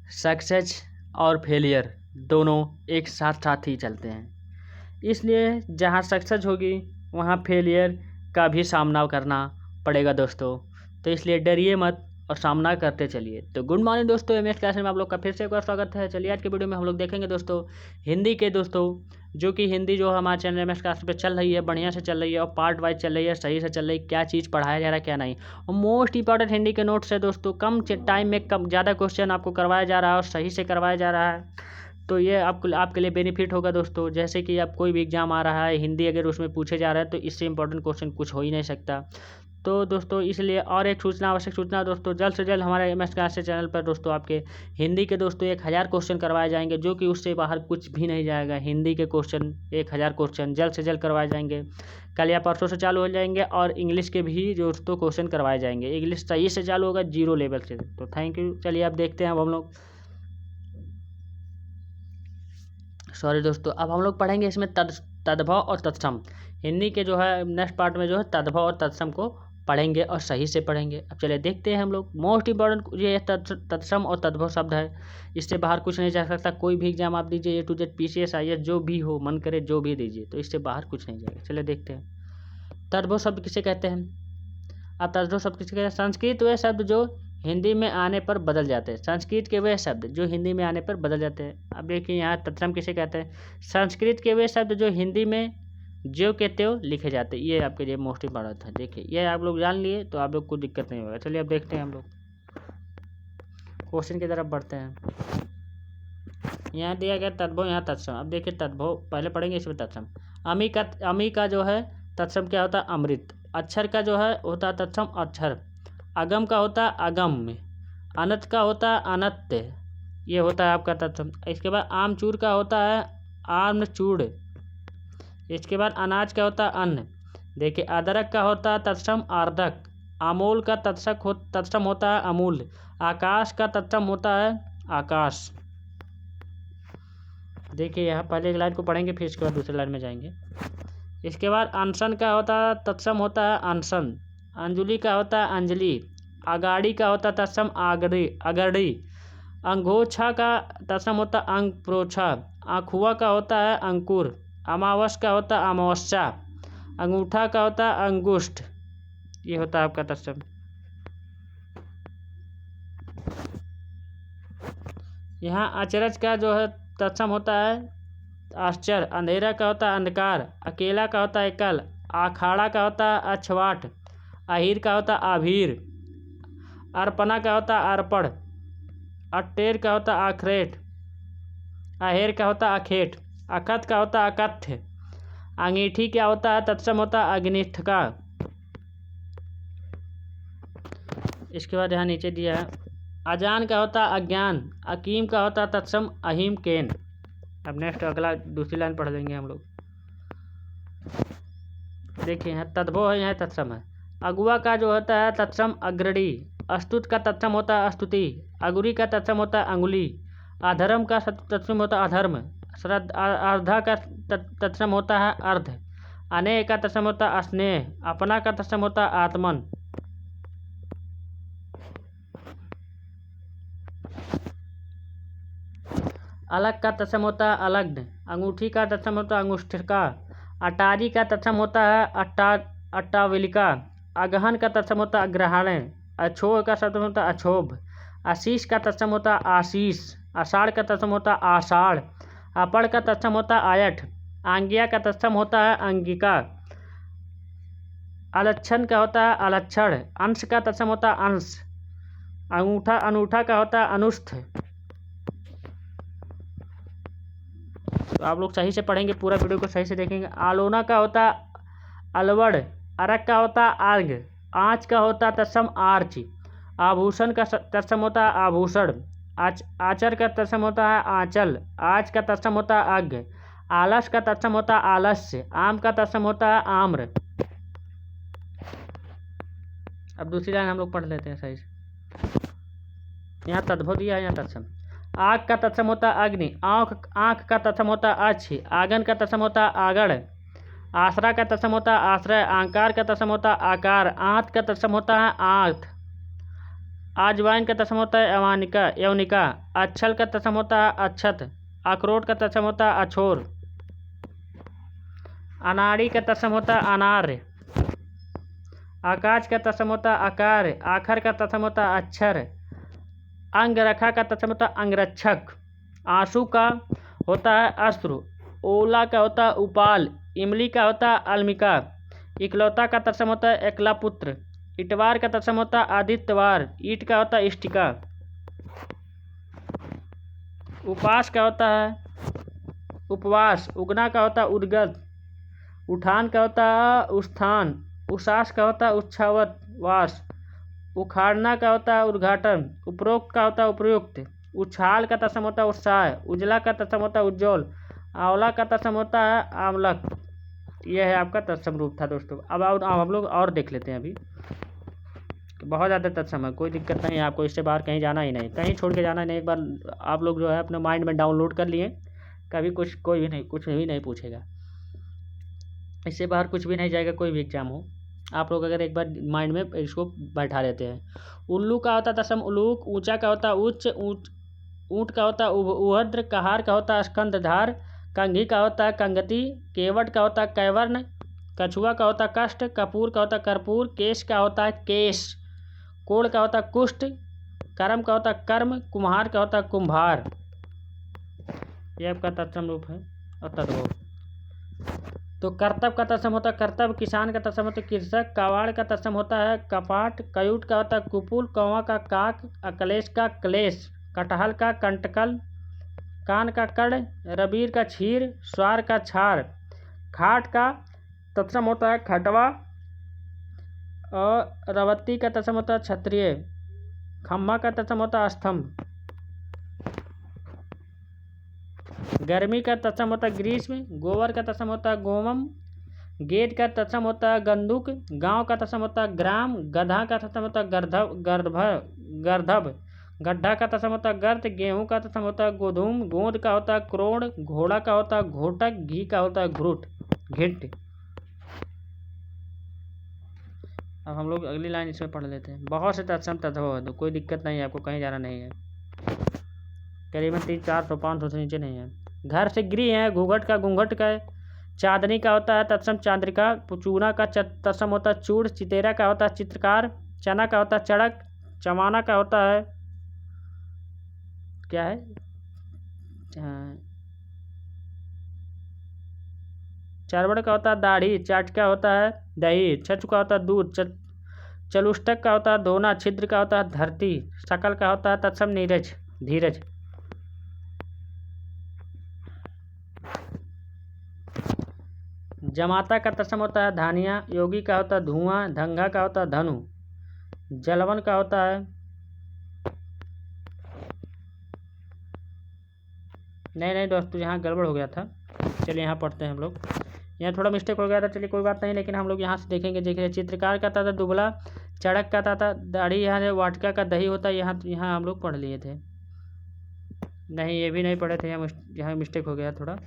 Success और failure दोनों एक साथ साथ ही चलते हैं। इसलिए जहाँ सक्सेस होगी वहाँ फेलियर का भी सामना करना पड़ेगा दोस्तों। तो इसलिए डरिए मत और सामना करते चलिए। तो गुड मॉर्निंग दोस्तों, एमएस क्लास में आप लोग का फिर से एक बार स्वागत है। चलिए आज के वीडियो में हम लोग देखेंगे दोस्तों हिंदी के दोस्तों, जो कि हिंदी जो हमारे चैनल एमएस क्लास पे चल रही है, बढ़िया से चल रही है और पार्ट वाइज चल रही है, सही से चल रही है, क्या चीज़ पढ़ाया जा रहा है क्या नहीं। और मोस्ट इंपॉर्टेंट हिंदी के नोट्स है दोस्तों, कम टाइम में कम ज़्यादा क्वेश्चन आपको करवाया जा रहा है और सही से करवाया जा रहा है। तो ये आपके लिए बेनिफिट होगा दोस्तों। जैसे कि आप कोई भी एग्जाम आ रहा है, हिंदी अगर उसमें पूछे जा रहा है तो इससे इंपॉर्टेंट क्वेश्चन कुछ हो ही नहीं सकता। तो दोस्तों इसलिए और एक सूचना, आवश्यक सूचना दोस्तों, जल्द से जल्द हमारे एमएस क्लासेस चैनल पर दोस्तों आपके हिंदी के दोस्तों 1000 क्वेश्चन करवाए जाएंगे, जो कि उससे बाहर कुछ भी नहीं जाएगा। हिंदी के क्वेश्चन 1000 क्वेश्चन जल्द से जल्द करवाए जाएंगे, कल या परसों से चालू हो जाएंगे। और इंग्लिश के भी दोस्तों क्वेश्चन करवाए जाएंगे, इंग्लिश सही से चालू होगा 0 लेवल से। तो थैंक यू। चलिए अब देखते हैं, अब हम लोग सॉरी दोस्तों, अब हम लोग पढ़ेंगे इसमें तद्भव और तत्सम। हिंदी के जो है नेक्स्ट पार्ट में जो है तद्भव और तत्सम को पढ़ेंगे और सही से पढ़ेंगे। अब चलिए देखते हैं हम लोग। मोस्ट इंपॉर्टेंट ये तत्सम और तद्भव शब्द है, इससे बाहर कुछ नहीं जा सकता। कोई भी एग्जाम आप दीजिए, A to Z PCS IAS जो भी हो, मन करे जो भी दीजिए, तो इससे बाहर कुछ नहीं जाएगा। चलिए देखते हैं तद्भव शब्द किसे कहते हैं। अब तद्भव शब्द किसे कहते हैं? संस्कृत वे शब्द जो हिंदी में आने पर बदल जाते हैं। संस्कृत के वे शब्द जो हिंदी में आने पर बदल जाते हैं। अब देखिए यहाँ तत्सम किसे कहते हैं? संस्कृत के वे शब्द जो हिंदी में ज्यों के त्यों लिखे जाते हैं। ये आपके लिए मोस्ट इंपॉर्टेंट है। देखिए ये आप लोग जान लिए तो आप लोग को दिक्कत नहीं होगा। चलिए अब देखते हैं हम लोग क्वेश्चन की तरफ बढ़ते हैं। यहाँ दिया गया तद्भव, यहाँ तत्सम। अब देखिए तद्भव पहले पढ़ेंगे, इसमें तत्सम। अमी का जो है तत्सम क्या होता है? अमृत। अक्षर का जो है होता है तत्सम अक्षर। अगम का होता है अगम्य। अनत का होता है अनत्य, ये होता है आपका तत्सम। इसके बाद आमचूर का होता है आम्रचूड़। इसके बाद अनाज का होता है अन्न। देखिए अदरक का होता है तत्सम आर्धक। अमूल का तत्सम होता है अमूल्य। आकाश का तत्सम होता है आकाश। देखिए यहाँ पहले एक लाइन को पढ़ेंगे, फिर इसके बाद दूसरी लाइन में जाएंगे। इसके बाद अनशन का होता है तत्सम होता है अनशन। अंजुलि का होता है अंजलि। अगाड़ी का होता है तत्सम अगड़ी। अंगोछा का तत्सम होता है अंगप्रोछा। आँखुआ का होता है अंकुर। अमावस का होता है अमावस्या। अंगूठा का होता है अंगुष्ठ, ये होता है आपका तत्सम। यहाँ अचरज का जो है तत्सम होता है आश्चर्य। अंधेरा का होता है अंधकार। अकेला का होता है एकल। आखाड़ा का होता है अछवाट। अहीर का होता है आभीर। अर्पणा का होता है अर्पण। अटेर का होता है आखरेट। अहेर का होता है अखेट। अकथ का होता है अकथ्य। अंगीठी क्या होता है तत्सम होता है अग्निष्ठ का। इसके बाद यहाँ नीचे दिया है अजान का होता है अज्ञान। अकीम का होता है तत्सम अहीम केन। अब नेक्स्ट अगला दूसरी लाइन पढ़ लेंगे हम लोग। देखिए यहाँ तद्भव है, यहाँ तत्सम है। अगुआ का जो होता है तत्सम अग्रणी। अस्तुत का तत्सम होता है अस्तुति। अगुरी का तत्सम होता है अंगुली। अधर्म का तत्सम होता है अधर्म। अर्धा का तत्सम होता है अर्ध। अनेह का तत्सम होता है स्नेह। अपना का तत्सम होता है आत्मन। अलग का तत्सम होता है अलग्न। अंगूठी का तत्सम होता है अंगुष्ठिका। अटारी का तत्सम होता है अट्टाविलिका। अगहन का तत्सम होता है अग्रहण। अछोह का तत्सम होता है अछोभ। आशीष का तत्सम होता है आशीष। आषाढ़ का तत्सम होता है आषाढ़। अपड़ का तत्सम होता है आयठ। आंगिया का तत्सम होता है अंगिका। अलक्षण का होता है अलक्षण। अंश का तत्सम होता है अंश। अनूठा का होता है अनुष्ठ। तो आप लोग सही से पढ़ेंगे, पूरा वीडियो को सही से देखेंगे। आलोना का होता है अलवड़। अरक का होता है अर्घ। आँच का होता है तत्सम आर्च। आभूषण का तत्सम होता है आभूषण। आचर का तत्सम होता है आंचल। आज का तत्सम होता है अग्ग। आलस का तत्सम होता है आलस्य। आम का तत्सम होता है आम्र। अब दूसरी लाइन हम लोग पढ़ लेते हैं सही से। यहाँ तद्भव दिया है, यहाँ तत्सम। आग का तत्सम होता है अग्नि। आँख का तत्सम होता है अच्छी। आंगन का तत्सम होता है आगड़। आसरा का तत्सम होता है आश्रय। आंकार का तत्सम होता है आकार। आंत का तत्सम होता है आंत। अजवाइन का तत्सम होता है यवनिका यवनिका। अच्छल का तत्सम होता है अक्षत। अखरोट का तत्सम होता है अछोर। अनाड़ी का तत्सम होता है अनार्य। आकाश का तत्सम होता है आकार। आखर का तत्सम होता है अक्षर। अंगरखा का तत्सम होता है अंगरक्षक। आंसू का होता है अश्रु। ओला का होता है उपाल। इमली का होता है अल्मिका। इकलौता का तत्सम होता है एकला पुत्र। इतवार का तत्सम होता है आदित्यवार। ईट का होता है इष्टिका। उपास का होता है उपवास। उगना का होता है उद्गत। उठान का होता है उत्थान। उसास का होता है उच्छावत। उखाड़ना का होता है उद्घाटन। उपरोक्त का होता है उपयुक्त। उछाल का तत्सम होता है उत्साह। उजला का तत्सम होता है उज्ज्वल। आंवला का तत्सम होता है आमलक। यह है आपका तत्सम रूप था दोस्तों। अब हम लोग और देख लेते हैं। अभी बहुत ज़्यादा तत्सम है, कोई दिक्कत नहीं है, आपको इससे बाहर कहीं जाना ही नहीं, कहीं छोड़ के जाना ही नहीं। एक बार आप लोग जो है अपने माइंड में डाउनलोड कर लिए, कभी कोई भी कुछ भी नहीं पूछेगा, इससे बाहर कुछ भी नहीं जाएगा। कोई भी एग्जाम हो, आप लोग अगर एक बार माइंड में इसको बैठा लेते हैं। उल्लू का होता है तत्सम उलूक। ऊंचा का होता है उच्च। ऊँट का होता है उभद्र। कहार का होता है स्कंदधार। कंघी का होता है कंगति। केवट का होता है कैवर्ण। कछुआ का होता है कष्ट। कपूर का होता है कर्पूर। केश का होता है केश। कोड़ का होता है कुष्ठ। कर्म का होता है कर्म। कुम्हार का होता है कुम्भार। यह आपका तत्सम रूप है और तद्भव। तो कर्तव्य का तत्सम होता है कर्तव्य। किसान का तत्सम होता है कृषक। कवाड़ का तत्सम होता है कपाट। कयूट का होता है कुपुल। कौवा का काक। अकलेश का क्लेश। कटहल का कंटकल। कान का कड़। रबीर का छीर। स्वार का छार। खाट का तत्सम होता है खटवा और रवत्ती का तत्सम होता है क्षत्रिय। खम्भा का तत्सम होता है स्तंभ। गर्मी का तत्सम होता है ग्रीष्म। गोबर का तत्सम होता है गोमम। गेट का तत्सम होता है गंदुक। गांव का तत्सम होता है ग्राम। गधा का तत्सम होता है गर्धभ। गड्ढा का तत्सम होता है गर्त। गेहूं का तत्सम होता है गोधूम। गोंद का होता है क्रोड़। घोड़ा का होता है घोटक। घी का होता है घिट। अब हम लोग अगली लाइन इसमें पढ़ लेते हैं। बहुत से तत्सम तद्भव है, तो कोई दिक्कत नहीं है, आपको कहीं जाना नहीं है। करीबन 300-400-500 से नीचे नहीं है। घर से गृह है। घूंघट का घूंघट का। चांदनी का होता है तत्सम चांद्रिका। चूना का तत्सम होता है चूड़। चितेरा का होता है चित्रकार। चना का होता है चड़क। चमाना का होता है क्या है चरबड़ का होता है दाढ़ी। चाट का होता है दही। छछु का होता है दूध। चलुष्टक का होता है धोना। छिद्र का होता है धरती। शकल का होता है तत्सम नीरज धीरज। जमाता का तत्सम होता है धानिया। योगी का होता है धुआं। धंगा का होता है धनु। जलवन का होता है नहीं दोस्तों, यहाँ गड़बड़ हो गया था। चलिए यहाँ पढ़ते हैं हम लोग। यहाँ थोड़ा मिस्टेक हो गया था, चलिए कोई बात नहीं, लेकिन हम लोग यहाँ से देखिए चित्रकार का था दुबला। चड़क का था दाढ़ी। यहाँ वाटका का दही होता है। यहाँ हम लोग पढ़ लिए थे। नहीं, ये भी नहीं पढ़े थे, यहाँ मिस्टेक हो गया थोड़ा।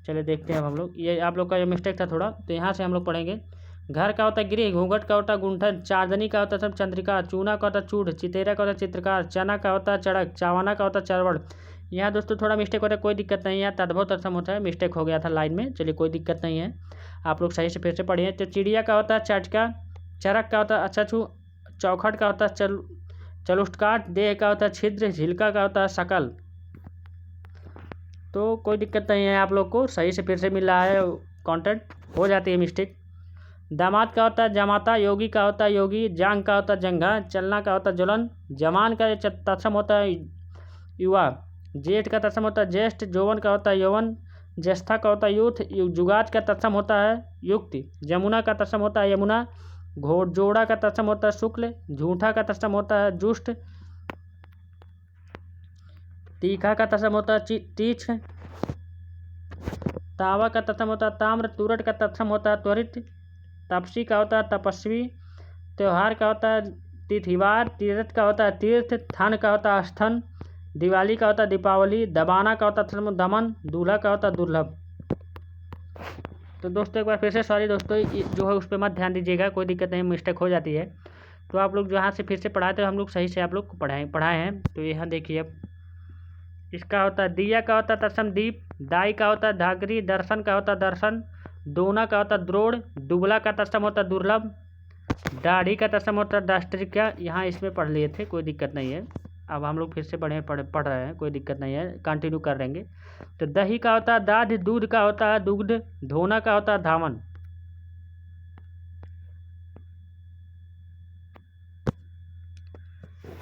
चलिए देखते हैं अब हम लोग। ये आप लोग का ये मिस्टेक था थोड़ा, तो यहाँ से हम लोग पढ़ेंगे। घर का होता है गृह। घूंघट का होता है गुंठन। चांदनी का होता है सब चंद्रिका। चूना का होता है चूड़। चितेरा का होता है चित्रकार। चना का होता है चड़क। चावाना का होता है चरवड़। यहाँ दोस्तों थोड़ा मिस्टेक होता है, कोई दिक्कत नहीं है। तद्भव तत्सम होता है, मिस्टेक हो गया था लाइन में, चलिए कोई दिक्कत नहीं है, आप लोग सही से फिर से पढ़िए। तो चिड़िया का होता है चटका। चरक का होता है अछछू। चौखट का होता है चलुष्टकाट। देह का होता है छिद्र। झिलका का होता है शकल। तो कोई दिक्कत नहीं है, आप लोग को सही से फिर से मिल रहा है कंटेंट, हो जाती है मिस्टेक। दामाद का होता है जमाता। योगी का होता है योगी। जांग का होता है जंघा। चलना का होता है ज्वलन। जमान का तत्सम होता है युवा। जेठ का तत्सम होता है ज्येष्ठ। जौवन का होता है यौवन। ज्येष्ठा का होता है यूथ। जुगात का तत्सम होता है युक्ति। जमुना का तत्सम होता है यमुना। जोड़ा का तत्सम होता है शुक्ल। झूठा का तत्सम होता है जुष्ट। तीखा का तत्सम होता है तीक्ष्ण। तावा का तत्सम होता है ताम्र। तुरट का तत्सम होता है त्वरित। तपसी का होता है तपस्वी। त्योहार का होता है तिथिवार। तीर्थ का होता है तीर्थ। थन का होता है स्थन। दिवाली का होता है दीपावली। दबाना का होता है दमन। दूल्हा का होता है दुर्लभ। तो दोस्तों एक बार फिर से सॉरी दोस्तों, जो है उस पर मत ध्यान दीजिएगा, कोई दिक्कत नहीं, मिस्टेक हो जाती है। तो आप लोग जहाँ से फिर से पढ़ाए थे हम लोग सही से आप लोग को पढ़ाए हैं। तो यहाँ देखिए अब इसका होता है दिया का होता है तत्सम दीप, दाई का होता है धागरी, दर्शन का होता है दर्शन, दोना का होता है द्रोड़, दुबला का तत्सम होता है दुर्लभ, दाढ़ी का तत्सम होता है दाष्टिक्य। यहाँ इसमें पढ़ लिए थे, कोई दिक्कत नहीं है। अब हम लोग फिर से पढ़ रहे हैं, कोई दिक्कत नहीं है, कंटिन्यू कर लेंगे। तो दही का होता है दाध, दूध का होता है दुग्ध, धोना का होता है धावन।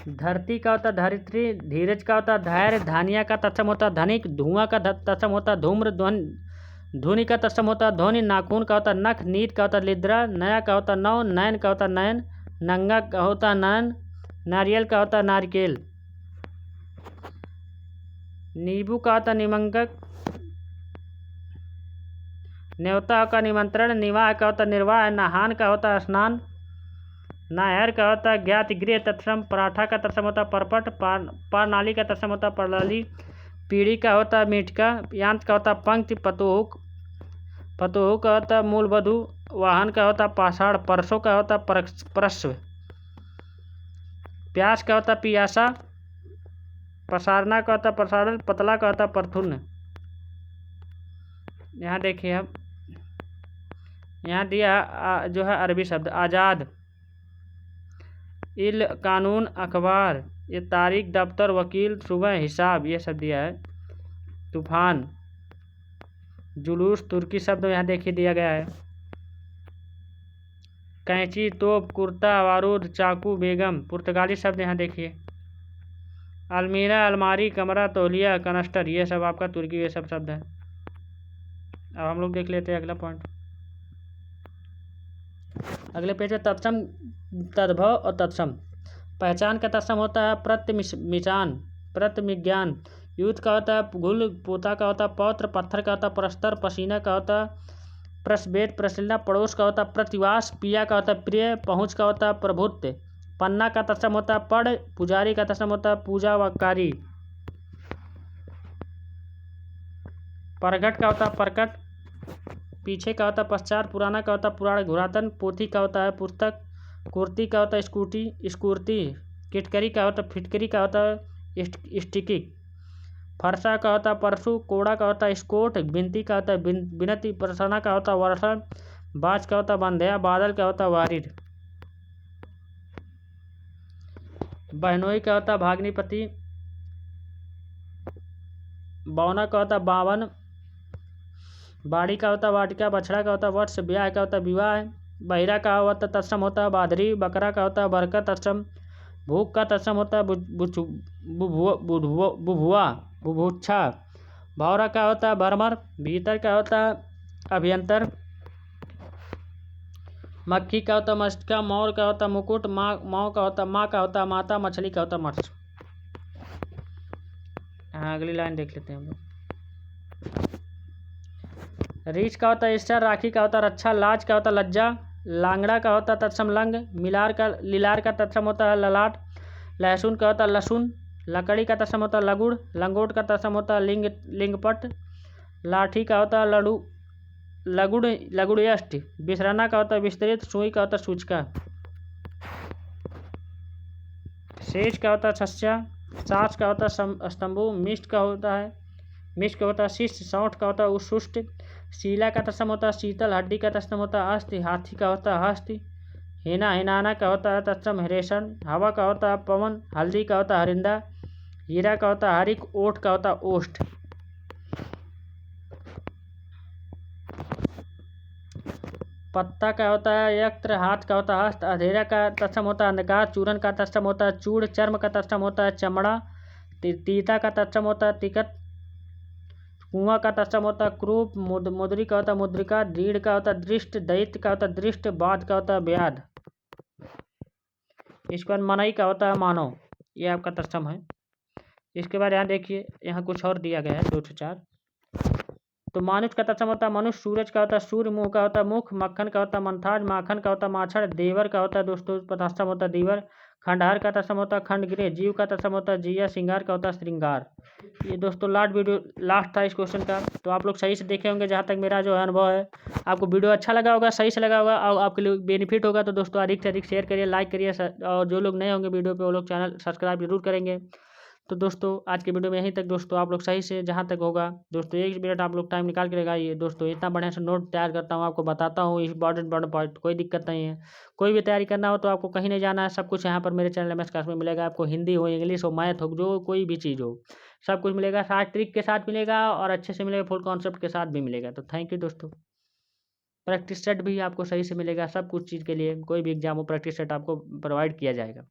धरती का होता है धरित्री, धीरज का होता है धैर्य, धानिया का तत्सम होता है धनिक, धुआं का तत्सम होता है धूम्र, धुनि का तत्सम होता है ध्वनि, नाखून का होता है नख, नीत का होता है लिद्रा, नया का होता है नौ, नयन का होता है नयन, नंगा का होता है नयन, नारियल का होता है नारिकेल, नींबू का होता है निमंगक, न्योता का निमंत्रण, निवाह का होता है निर्वाह, नहान का होता है स्नान, नाहर का होता है ज्ञात गृह तत्सम, पराठा का तत्सम होता है परपट, पारनाली का तत्सम होता है परलाली, पीढ़ी का होता है मीठका, यांत का होता है पंक्ति, पतोहु का होता है मूल वधु, वाहन का होता है पाषाण, परसों का होता है परस्व, प्यास का होता है पियासा, पसारना का होता है प्रसारण, पतला का होता है परथुन। यहाँ देखिए अब यहाँ दिया जो है अरबी शब्द आज़ाद, इल कानून अखबार, ये तारीख दफ्तर वकील सुबह हिसाब, ये सब दिया है। तूफान जुलूस तुर्की शब्द यहाँ देखिए दिया गया है। कैंची तोप कुर्ता बारूद चाकू बेगम, पुर्तगाली शब्द यहाँ देखिए। अलमीरा अलमारी कमरा तौलिया कनस्टर, ये सब आपका तुर्की ये सब शब्द है। अब हम लोग देख लेते हैं अगला पॉइंट। अगले पेज में तत्सम तद्भव और तत्सम। पहचान का तत्सम होता है प्रत्यमिचान, प्रत्यमिज्ञान, युद्ध का होता है घुल, पोता का होता है पौत्र, पत्थर का होता है परस्तर, पसीना का होता है प्रसवेद प्रसन्ना, पड़ोस का होता है प्रतिवास, पिया का होता है प्रिय, पहुँच का होता है प्रभुत्व, पन्ना का तत्सम होता है पढ़, पुजारी का तत्सम होता है पूजा व कारी, परगट का होता है परकट, पीछे का होता है पश्चात, पुराना का होता है पुराण घुरातन, पोथी का होता है पुस्तक, कुर्ती का होता है स्कूटी स्कूर्ती, किटकरी का होता है फिटकरी का होता है स्टिकी, फरसा का होता है परसू, कोड़ा का होता है स्कोट, बिनती का होता है बिनती, परसना का होता है वर्षण, बाज का होता है बंध्या, बादल का होता है वारिद, बहनोई का होता है भाग्निपति, बौना का होता है बावन, बाड़ी का होता है वाटिका, बछड़ा का होता है वत्स, ब्याह का होता है विवाह, बहिरा का होता तत्सम होता है बादरी, बकरा का होता है बरकत तत्सम, भूख का तत्सम होता है बुभुआ बुभुक्षा, भौरा का होता है भरमर, भीतर का होता है अभ्यंतर, मक्खी का होता है मस्का, मोर का होता है मुकुट, माँ का होता है माँ का होता है माता, मछली का होता है मत्स्य। हाँ अगली लाइन देख लेते हैं हम लोग। रीछ का होता है ईश्वर, राखी का होता है रक्षा, लाज का होता है लज्जा, लांगड़ा का होता है तत्सम लंग, लीलार का तत्सम होता है ललाट, लहसुन का होता है लहसुन, लकड़ी का तत्सम होता है लगुड़, लंगोट का तत्सम होता है लिंगपट, लाठी का होता है लगुड़यष्टि, बिसराना का होता है विस्तृत, सुई का होता है सूचका, सेज का होता है सस्या, सास का होता है स्तंभु, मिष्ट का होता है शिष्ट, सौठ का होता है उशुष्ट, शीला का तत्सम होता है शीतल, हड्डी का तत्सम होता है अस्थि, हाथी का होता है हस्ति, हिनाना का होता है तत्सम हरेशन, हवा का होता है पवन, हल्दी का होता है हरिंदा, हीरा का होता है हरिक, ओठ का होता है ओष्ठ, पत्ता का होता है यक्त्र, हाथ का होता है हस्त, अधेरा का तत्सम होता है अंधकार, चूरन का तत्सम होता है चूड़, चर्म का तत्सम होता है चमड़ा, तीता का तत्सम होता है तिकत, कुआं का तत्सम होता है क्रूप, मुद्री का होता है मुद्रिका, दृढ़ का होता है दृष्ट, दैत्य का होता है दृष्ट, बाद का होता है ब्याध, इसके बाद मनई का होता है मानव, ये आपका तत्सम है। इसके बाद यहाँ देखिए यहाँ कुछ और दिया गया है 2 से 4। तो मानुष का तत्सम होता है मनुष्य, सूरज का होता है सूर्य, मुँह का होता है मुख, मक्खन का होता है मंथाज, माखन का होता है माछड़, देवर का होता है दोस्तों तत्सम होता है दीवर, खंडहर का तत्सम होता है खंडगृह, जीव का तत्सम होता है जिया, श्रृंगार का होता है श्रृंगार। ये दोस्तों लास्ट था इस क्वेश्चन का। तो आप लोग सही से देखे होंगे, जहाँ तक मेरा जो है अनुभव है। आपको वीडियो अच्छा लगा होगा, सही से लगा होगा और आपके लिए बेनिफिट होगा, तो दोस्तों अधिक से अधिक शेयर करिए, लाइक करिए और जो लोग नए होंगे वीडियो पे वो लोग चैनल सब्सक्राइब जरूर करेंगे। तो दोस्तों आज के वीडियो में यहीं तक दोस्तों। आप लोग सही से जहाँ तक होगा दोस्तों 1 मिनट आप लोग टाइम निकाल के लगाइए दोस्तों। इतना बढ़िया से नोट तैयार करता हूँ, आपको बताता हूँ इंपॉर्टेंट पॉइंट, कोई दिक्कत नहीं है। कोई भी तैयारी करना हो तो आपको कहीं नहीं जाना है, सब कुछ यहाँ पर मेरे चैनल एमएस क्लास में मिलेगा आपको। हिंदी हो, इंग्लिश हो, मैथ हो, जो कोई भी चीज़ हो, सब कुछ मिलेगा। साथ ट्रिक के साथ मिलेगा और अच्छे से मिलेगा, फुल कॉन्सेप्ट के साथ भी मिलेगा। तो थैंक यू दोस्तों। प्रैक्टिस सेट भी आपको सही से मिलेगा, सब कुछ चीज़ के लिए कोई भी एग्जाम हो प्रैक्टिस सेट आपको प्रोवाइड किया जाएगा।